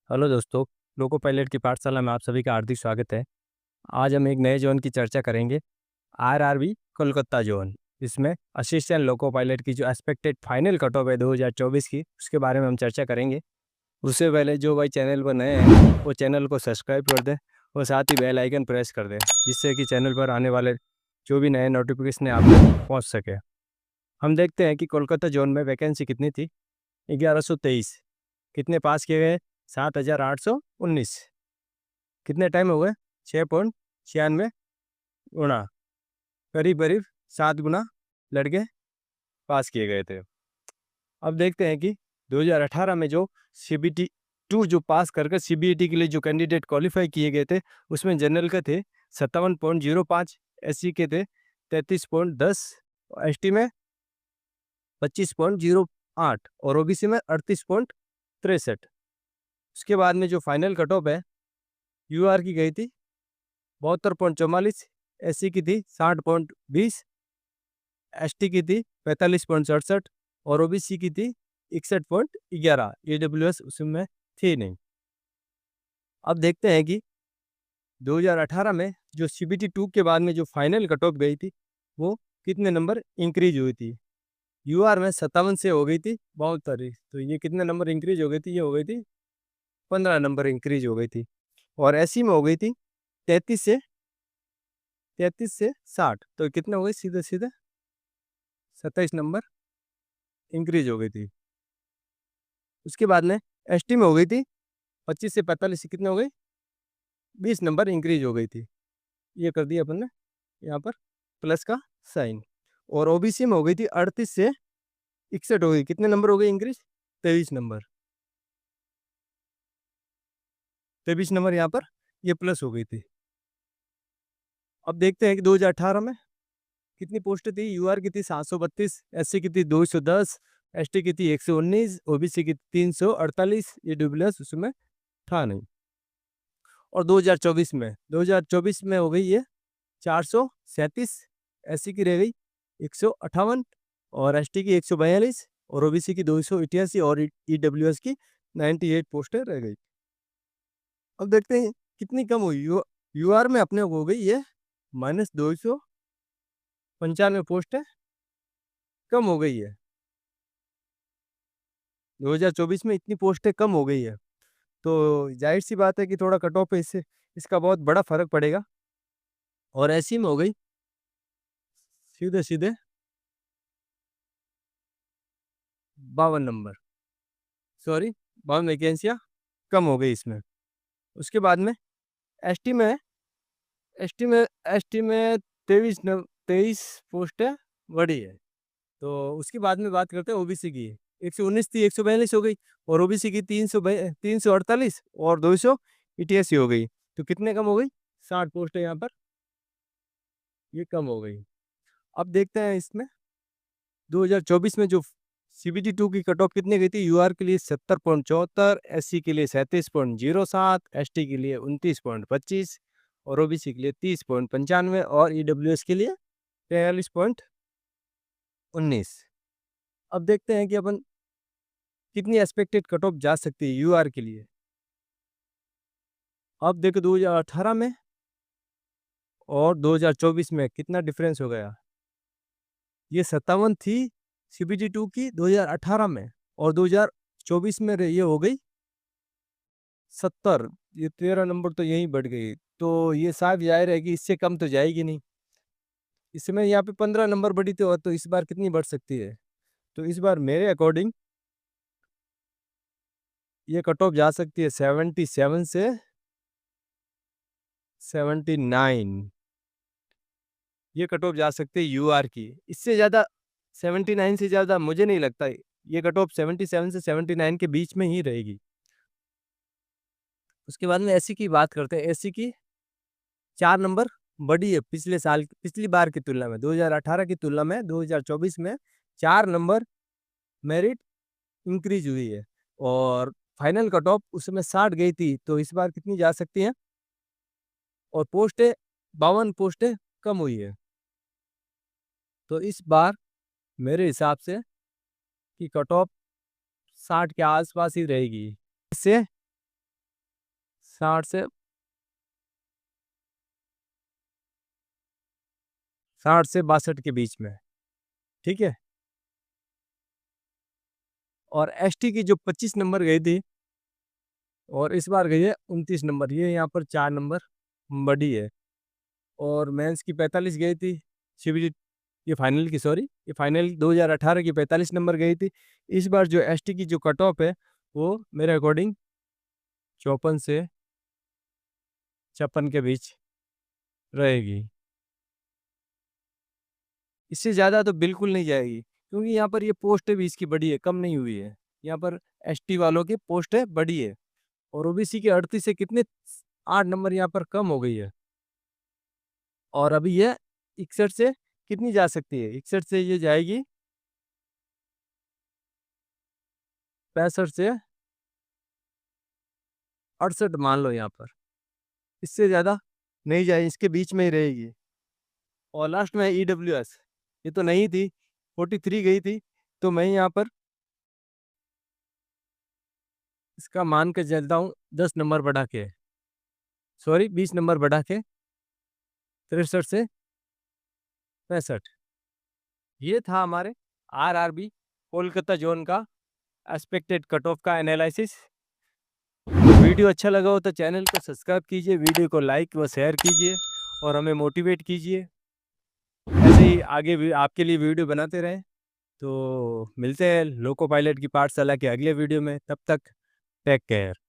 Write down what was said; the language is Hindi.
हेलो दोस्तों, लोको पायलट की पाठशाला में आप सभी का हार्दिक स्वागत है। आज हम एक नए जोन की चर्चा करेंगे, आरआरबी कोलकाता जोन। इसमें असिस्टेंट लोको पायलट की जो एक्सपेक्टेड फाइनल कट ऑफ है 2024 की, उसके बारे में हम चर्चा करेंगे। उससे पहले जो भाई चैनल पर नए हैं वो चैनल को सब्सक्राइब कर दें और साथ ही बेल आइकन प्रेस कर दें, जिससे कि चैनल पर आने वाले जो भी नए नोटिफिकेशन आप तक पहुँच सके। हम देखते हैं कि कोलकाता जोन में वैकेंसी कितनी थी। 1123। कितने पास किए गए? 7819। कितने टाइम हो गए? 6.96 गुना, करीब करीब 7 गुना लड़के पास किए गए थे। अब देखते हैं कि 2018 में जो CBT 2 जो पास करके CBT के लिए जो कैंडिडेट क्वालिफाई किए गए थे, उसमें जनरल के थे 57.05, SC के थे 33.10, ST में 25.08 और OBC में 38.63। उसके बाद में जो फाइनल कट ऑफ है UR की गई थी 72.44, SC की थी 60.20, ST की थी 45.67 और OBC की थी 61.11। AWS उसमें थी नहीं। अब देखते हैं कि 2018 में जो CBT 2 के बाद में जो फाइनल कट ऑफ गई थी वो कितने नंबर इंक्रीज हुई थी। UR में 57 से हो गई थी 72, तो ये कितने नंबर इंक्रीज हो गई थी? ये हो गई थी 15 नंबर इंक्रीज हो गई थी। और SC में हो गई थी 33 से 60, तो कितने हो गए? सीधे सीधे 27 नंबर इंक्रीज हो गई थी। उसके बाद में ST में हो गई थी 25 से 45, कितने हो गई? 20 नंबर इंक्रीज हो गई थी। ये कर दिया अपन ने यहाँ पर प्लस का साइन। और OBC में हो गई थी 38 से 61 हो गई, कितने नंबर हो गए इंक्रीज? 23 नंबर। 23 नंबर यहाँ पर ये प्लस हो गई थी। अब देखते हैं कि 2018 में कितनी पोस्ट थी। UR की थी 732, SC की थी 210, ST की थी 119, OBC की 348, AWS उसमें था नहीं। और 2024 में हो गई ये 437, SC की रह गई 158 और ST की 142 और OBC की 288 और EWS की 98 पोस्टें रह गई। अब देखते हैं कितनी कम हुई। UR में अपने हो गई ये -295 पोस्टें कम हो गई है। 2024 में इतनी पोस्टें कम हो गई है, तो जाहिर सी बात है कि थोड़ा कट ऑफ पे इससे इसका बहुत बड़ा फर्क पड़ेगा। और ऐसी में हो गई सीधे सीधे 52 नंबर, सॉरी 52 वैकेंसियाँ कम हो गई इसमें। उसके बाद में एस टी में एस टी में एस टी में 23 पोस्टें बढ़ी है। तो उसके बाद में बात करते हैं ओबीसी की। 119 थी 142 हो गई और ओबीसी की 348 और 200 ईटीएससी हो गई। तो कितने कम हो गई? 60 पोस्टें यहाँ पर ये कम हो गई। अब देखते हैं इसमें 2024 में जो CBT 2 की कट ऑफ कितनी गई थी। यूआर के लिए 70.74, SC के लिए 37.07, ST के लिए 29.25 और OBC के लिए 30.95 और EWS के लिए 43.19। अब देखते हैं कि अपन कितनी एक्सपेक्टेड कट ऑफ जा सकती है यूआर के लिए। अब देखो 2018 में और 2024 में कितना डिफरेंस हो गया। ये 57 थी CBT 2 की 2018 में और 2024 में ये हो गई 70। ये 13 नंबर तो यही बढ़ गई। तो ये साफ जाहिर है कि इससे कम तो जाएगी नहीं। इसमें यहाँ पे 15 नंबर बढ़ी थी, और तो इस बार कितनी बढ़ सकती है? तो इस बार मेरे अकॉर्डिंग ये कट ऑफ जा सकती है 77 से 79। ये कट ऑफ जा सकती है यूआर की। इससे ज़्यादा 79 से ज़्यादा मुझे नहीं लगता। ये कट ऑफ 77 से 79 के बीच में ही रहेगी। उसके बाद में एससी की बात करते हैं। एससी की 4 नंबर बढ़ी है पिछली बार की तुलना में। 2018 की तुलना में 2024 में 4 नंबर मेरिट इंक्रीज हुई है। और फाइनल कट ऑफ उसमें 60 गई थी, तो इस बार कितनी जा सकती है? और पोस्टें 52 पोस्टें कम हुई है। तो इस बार मेरे हिसाब से कि कट ऑफ 60 के आसपास ही रहेगी। इससे 60 से 62 के बीच में, ठीक है। और एसटी की जो 25 नंबर गई थी और इस बार गई है 29 नंबर, ये यहाँ पर 4 नंबर बढ़ी है। और मेंस की 45 गई थी, सिविल ये फाइनल की, सॉरी ये फाइनल 2018 की 45 नंबर गई थी। इस बार जो एसटी की जो कट ऑफ है वो मेरे अकॉर्डिंग 54 से 56 के बीच रहेगी। इससे ज़्यादा तो बिल्कुल नहीं जाएगी, क्योंकि यहाँ पर ये पोस्टें भी इसकी बढ़ी है, कम नहीं हुई है। यहाँ पर एसटी वालों की पोस्टें बढ़ी है और ओबीसी के 38 से कितने 8 नंबर यहाँ पर कम हो गई है। और अभी ये 61 से कितनी जा सकती है, 61 से ये जाएगी 65 से 68 मान लो यहाँ पर, इससे ज़्यादा नहीं जाए, इसके बीच में ही रहेगी। और लास्ट में ईडब्ल्यूएस, ये तो नहीं थी, 43 गई थी, तो मैं यहाँ पर इसका मान के चलता हूँ 10 नंबर बढ़ा के, सॉरी 20 नंबर बढ़ा के 63 से 65। ये था हमारे आरआरबी कोलकाता जोन का एक्सपेक्टेड कट ऑफ का एनालिसिस। वीडियो अच्छा लगा हो तो चैनल को सब्सक्राइब कीजिए, वीडियो को लाइक व शेयर कीजिए और हमें मोटिवेट कीजिए। ऐसे ही आगे भी आपके लिए वीडियो बनाते रहें। तो मिलते हैं लोको पायलट की पाठशाला के अगले वीडियो में, तब तक टेक केयर।